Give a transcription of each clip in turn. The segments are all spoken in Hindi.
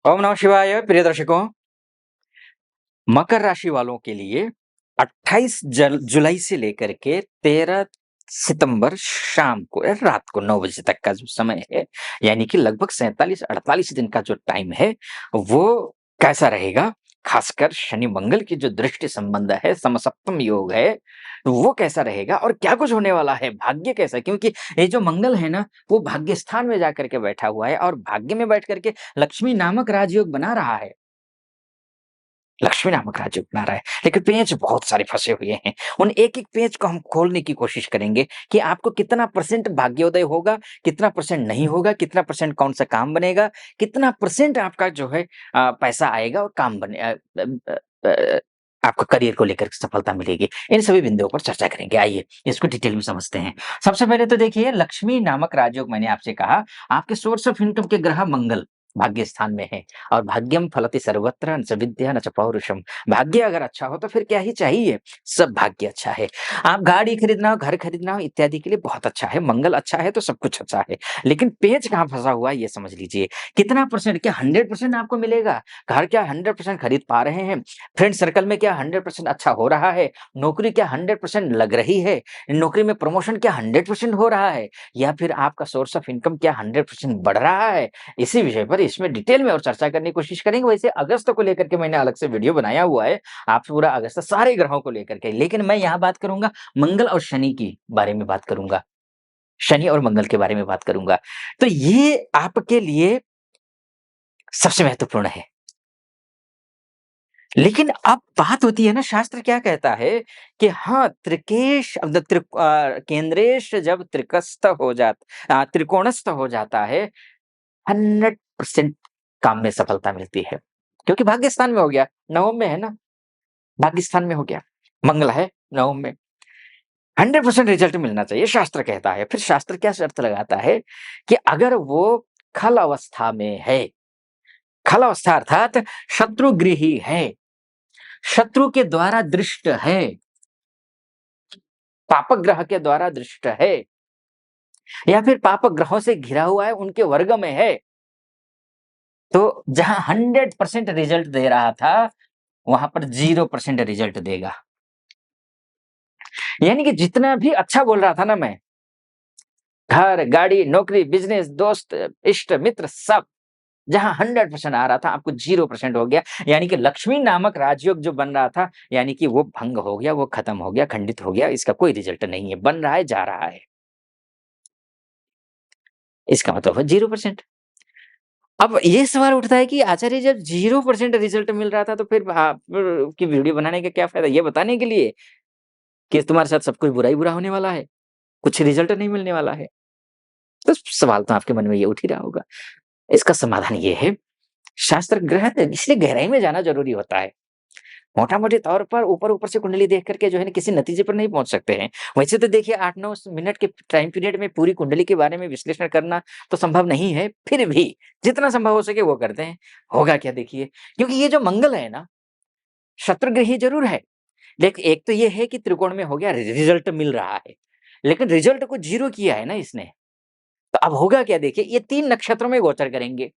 ओम नमः शिवाय। प्रिय दर्शकों, मकर राशि वालों के लिए 28 जुलाई से लेकर के 13 सितंबर शाम को या रात को 9 बजे तक का जो समय है, यानी कि लगभग 47-48 दिन का जो टाइम है, वो कैसा रहेगा? खासकर शनि मंगल की जो दृष्टि संबंध है, समसप्तम योग है, वो कैसा रहेगा और क्या कुछ होने वाला है? भाग्य कैसा है? क्योंकि ये जो मंगल है ना, वो भाग्य स्थान में जाकर के बैठा हुआ है और भाग्य में बैठ कर के लक्ष्मी नामक राजयोग बना रहा है। लक्ष्मी नामक राज्य अपना रहा है, लेकिन पेंच बहुत सारे फँसे हुए हैं। उन एक-एक पेंच को हम खोलने की कोशिश करेंगे कि आपको कितना परसेंट भाग्योदय होगा, कितना परसेंट नहीं होगा, कितना परसेंट कौन-सा काम बनेगा, कितना परसेंट आपका जो है पैसा आएगा और काम आपको करियर को लेकर के सफलता मिलेगी। इन सभी बिंदुओं पर चर्चा करेंगे। आइए, इसको डिटेल में समझते हैं। सबसे पहले तो देखिए, लक्ष्मी नामक राजयोग मैंने आपसे कहा, आपके सोर्स ऑफ इनकम के ग्रह मंगल भाग्य स्थान में है। और भाग्यम फलति सर्वत्र न च विद्या न च पौरुषम। भाग्य अगर अच्छा हो तो फिर क्या ही चाहिए? सब भाग्य अच्छा है। आप गाड़ी खरीदना हो, घर खरीदना हो इत्यादि के लिए बहुत अच्छा है। मंगल अच्छा है तो सब कुछ अच्छा है। लेकिन पेंच कहाँ फँसा हुआ है ये समझ लीजिए। कितना परसेंट, क्या 100% आपको मिलेगा? घर क्या 100% खरीद पा रहे हैं? फ्रेंड सर्कल में क्या 100% अच्छा हो रहा है? नौकरी क्या 100% लग रही है? नौकरी में प्रमोशन क्या 100% हो रहा है? या फिर आपका सोर्स ऑफ इनकम क्या 100% बढ़ रहा है? इसी विषय पर इसमें डिटेल में और चर्चा करने की कोशिश करेंगे। वैसे अगस्त को लेकर के मैंने अलग से वीडियो बनाया हुआ है, आप पूरा अगस्त सारे ग्रहों को लेकर के, लेकिन मैं यहाँ बात करूँगा मंगल और शनि की बारे में बात करूँगा। शनि और मंगल के बारे में बात करूँगा। तो ये आपके लिए सबसे महत्वपूर्ण है। लेकिन अब बात होती है ना, शास्त्र क्या कहता है कि हाँ, केंद्रेश जब त्रिकोणस्थ हो जाता है, 100% काम में सफलता मिलती है। क्योंकि भाग्य स्थान में हो गया, नवम में है ना, भाग्य स्थान में हो गया, मंगल है नवम में, 100% रिजल्ट मिलना चाहिए, शास्त्र कहता है। फिर शास्त्र क्या शर्त लगाता है कि अगर वो खल अवस्था में है, खल अवस्था अर्थात शत्रुगृही है, शत्रु के द्वारा दृष्ट है, पापक ग्रह के द्वारा दृष्ट है, या फिर पापक ग्रहों से घिरा हुआ है, उनके वर्ग में है, तो जहां 100% रिजल्ट दे रहा था, वहां पर 0% रिजल्ट देगा। यानी कि जितना भी अच्छा बोल रहा था ना मैं, घर, गाड़ी, नौकरी, बिज़नेस, दोस्त, इष्ट, मित्र सब, जहाँ 100% आ रहा था, आपको 0% हो गया। यानी कि लक्ष्मी नामक राजयोग जो बन रहा था, यानी कि वो भंग हो गया, वो खत्म हो गया, खंडित हो गया, इसका कोई रिजल्ट नहीं है, बन रहा है, जा रहा है। इसका मतलब है 0%। अब ये सवाल उठता है कि आचार्य, जब 0% रिजल्ट मिल रहा था, तो फिर आप की वीडियो बनाने का क्या फ़ायदा? ये बताने के लिए कि तुम्हारे साथ सब कुछ बुरा ही बुरा होने वाला है, कुछ रिजल्ट नहीं मिलने वाला है। तो सवाल तो आपके मन में ये उठ ही रहा होगा। इसका समाधान ये है, शास्त्र ग्रह इसलिए गहराई में जाना ज़रूरी होता है। मोटा-मोटे तौर पर ऊपर-ऊपर से कुंडली देख कर के जो है ना, किसी नतीजे पर नहीं पहुँच सकते हैं। वैसे तो देखिए 8-9 मिनट के टाइम पीरियड में पूरी कुंडली के बारे में विश्लेषण करना तो संभव नहीं है, फिर भी जितना संभव हो सके वो करते हैं। होगा क्या देखिए, क्योंकि ये जो मंगल है ना, शत्रुग्रही ज़रूर है, लेकिन एक तो ये है कि त्रिकोण में हो गया, रिज़ल्ट मिल रहा है। लेकिन रिज़ल्ट को 0 किया है ना इसने, तो अब होगा क्या देखिए, ये 3 नक्षत्रों में गोचर करेंगे।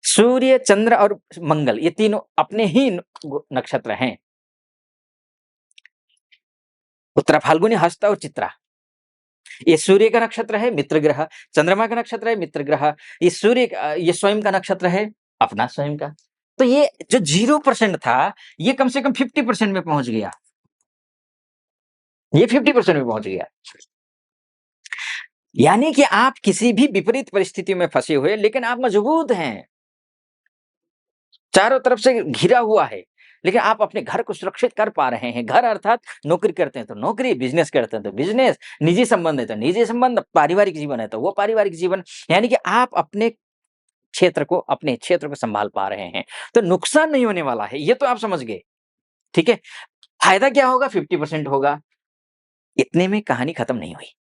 सूर्य, चंद्र और मंगल, ये तीनों अपने ही नक्षत्र हैं। उत्तरा, फाल्गुनी, हस्ता और चित्रा। ये सूर्य का नक्षत्र है, मित्र ग्रह, चंद्रमा का नक्षत्र है, मित्र ग्रह, ये स्वयं का नक्षत्र है, अपना स्वयं का। तो ये जो 0% था, ये कम से कम 50% में पहुँच गया। ये 50% में पहुँच गया। यानी कि आप किसी भी विपरीत परिस्थिति में फँसे हुए, लेकिन आप मजबूत हैं। चारों तरफ से घिरा हुआ है, लेकिन आप अपने घर को सुरक्षित कर पा रहे हैं। घर अर्थात नौकरी करते हैं तो नौकरी, बिज़नेस करते हैं तो बिज़नेस, निजी संबंध है तो निजी संबंध, पारिवारिक जीवन है तो वो पारिवारिक जीवन। यानी कि आप अपने क्षेत्र को सँभाल पा रहे हैं। तो नुकसान नहीं होने वाला है, ये तो आप समझ गए, ठीक है? फ़ायदा क्या होगा? 50% होगा। इतने में कहानी खत्म नहीं हुई।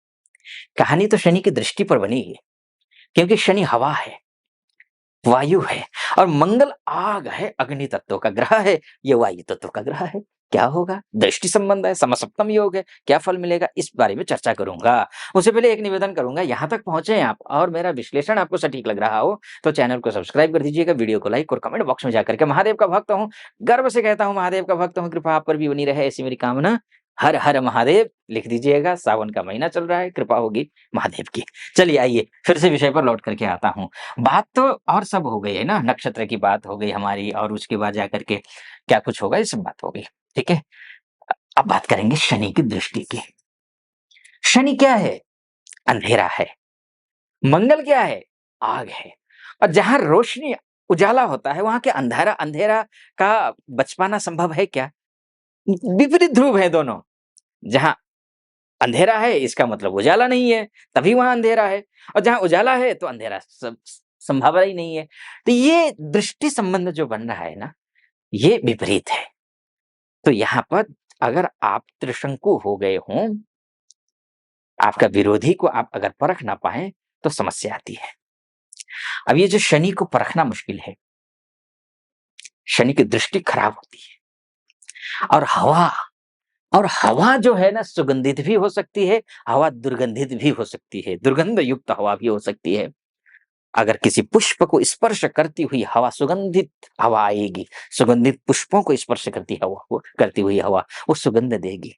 कहानी तो शनि की दृष्टि पर बनी है, क्योंकि शनि हवा है, वायु है और मंगल आग है, अग्नि तत्व का ग्रह है, ये वायु तत्व का ग्रह है। क्या होगा? दृष्टि संबंध है, समसप्तम योग है, क्या फल मिलेगा? इस बारे में चर्चा करूँगा। उससे पहले एक निवेदन करूँगा, यहाँ तक पहुँचे आप और मेरा विश्लेषण आपको सटीक लग रहा हो, तो चैनल को सब्सक्राइब कर दीजिएगा, वीडियो को लाइक और कमेंट बॉक्स में जाकर के महादेव का भक्त हूँ, गर्व से कहता हूँ महादेव का भक्त हूँ, कृपा आप पर भी बनी रहे ऐसी मेरी कामना। हर हर महादेव लिख दीजिएगा, सावन का महीना चल रहा है, कृपा होगी महादेव की। चलिए आइए, फिर से विषय पर लौट करके आता हूँ। बात तो और सब हो गई है ना, नक्षत्र की बात हो गई हमारी और उसके बाद जाकर के क्या कुछ होगा, ये सब बात हो गई, ठीक है? अब बात करेंगे शनि की दृष्टि की। शनि क्या है? अंधेरा है। मंगल क्या है? आग है। और जहाँ रोशनी उजाला होता है, वहाँ क्या अंधेरा अंधेरा का बच पाना संभव है क्या? विपरीत ध्रुव है दोनों। जहाँ अंधेरा है इसका मतलब उजाला नहीं है, तभी वहाँ अंधेरा है और जहाँ उजाला है तो अंधेरा संभावना ही नहीं है। तो ये दृष्टि संबंध जो बन रहा है ना, ये विपरीत है। तो यहाँ पर अगर आप त्रिशंकु हो गए हों, आपका विरोधी को आप अगर परख ना पाएँ, तो समस्या आती है। अब ये जो शनि को परखना मुश्किल है, शनि की दृष्टि खराब होती है और हवा जो है ना सुगंधित भी हो सकती है, हवा दुर्गंधित भी हो सकती है, दुर्गंध युक्त हवा भी हो सकती है। अगर किसी पुष्प को स्पर्श करती हुई हवा सुगंधित हवा आएगी, सुगंधित पुष्पों को स्पर्श करती हुई हवा, वो सुगंध देगी।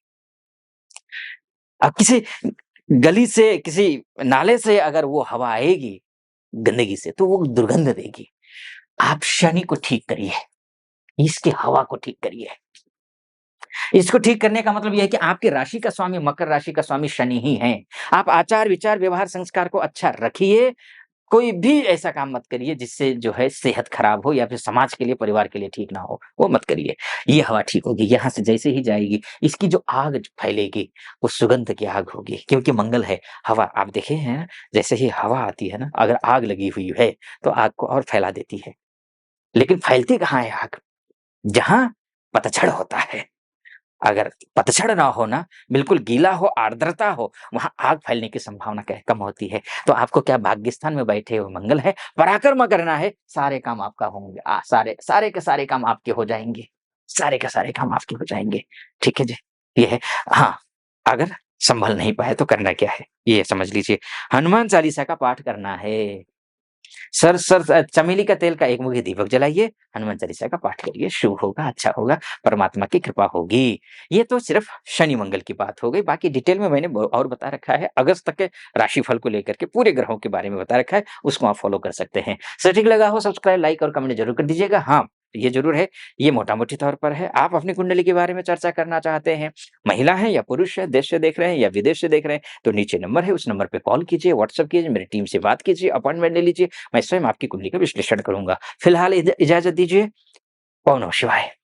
अब किसी गली से, किसी नाले से अगर वो हवा आएगी, गंदगी से, तो वो दुर्गंध देगी। आप शनि को ठीक करिए, इसकी हवा को ठीक करिए। इसको ठीक करने का मतलब ये है कि आपकी राशि का स्वामी, मकर राशि का स्वामी शनि ही है। आप आचार, विचार, व्यवहार, संस्कार को अच्छा रखिए। कोई भी ऐसा काम मत करिए जिससे जो है सेहत खराब हो या फिर समाज के लिए, परिवार के लिए ठीक ना हो, वो मत करिए। ये हवा ठीक होगी, यहाँ से जैसे ही जाएगी, इसकी जो आग फैलेगी, वो सुगंध की आग होगी क्योंकि मंगल है। हवा आप देखे हैं, जैसे ही हवा आती है ना, अगर आग लगी हुई है, तो आग को और फैला देती है। लेकिन फैलती कहाँ है आग? जहाँ पतझड़ होता है। अगर पतझड़ ना हो ना, बिल्कुल गीला हो, आर्द्रता हो, वहाँ आग फैलने की संभावना कम होती है। तो आपको क्या भाग्य स्थान में बैठे हुए मंगल है, पराक्रम करना है, सारे काम आपका होंगे। सारे सारे के सारे काम आपके हो जाएँगे। सारे के सारे काम आपके हो जाएँगे। ठीक है जी? ये है। हाँ, अगर संभल नहीं पाए तो करना क्या है, ये समझ लीजिए। हनुमान चालीसा का पाठ करना है। चमेली का तेल का एक मुखी दीपक जलाइए, हनुमान चालीसा का पाठ करिए, शुभ होगा, अच्छा होगा, परमात्मा की कृपा होगी। ये तो सिर्फ शनि मंगल की बात हो गई, बाकी डिटेल में मैंने और बता रखा है, अगस्त तक के राशिफल को लेकर के पूरे ग्रहों के बारे में बता रखा है, उसको आप फॉलो कर सकते हैं। सटीक लगा हो सब्सक्राइब, लाइक और कमेंट जरूर कर दीजिएगा। हाँ, ये जरूर है, ये मोटा-मोटी तौर पर है। आप अपनी कुंडली के बारे में चर्चा करना चाहते हैं, महिला है या पुरुष है, देश से देख रहे हैं या विदेश से देख रहे हैं, तो नीचे नंबर है, उस नंबर पे कॉल कीजिए, व्हाट्सएप कीजिए, मेरी टीम से बात कीजिए, अपॉइंटमेंट ले लीजिए। मैं स्वयं आपकी कुंडली का विश्लेषण करूँगा। फिलहाल इजाज़त दीजिए। ओम नमः शिवाय।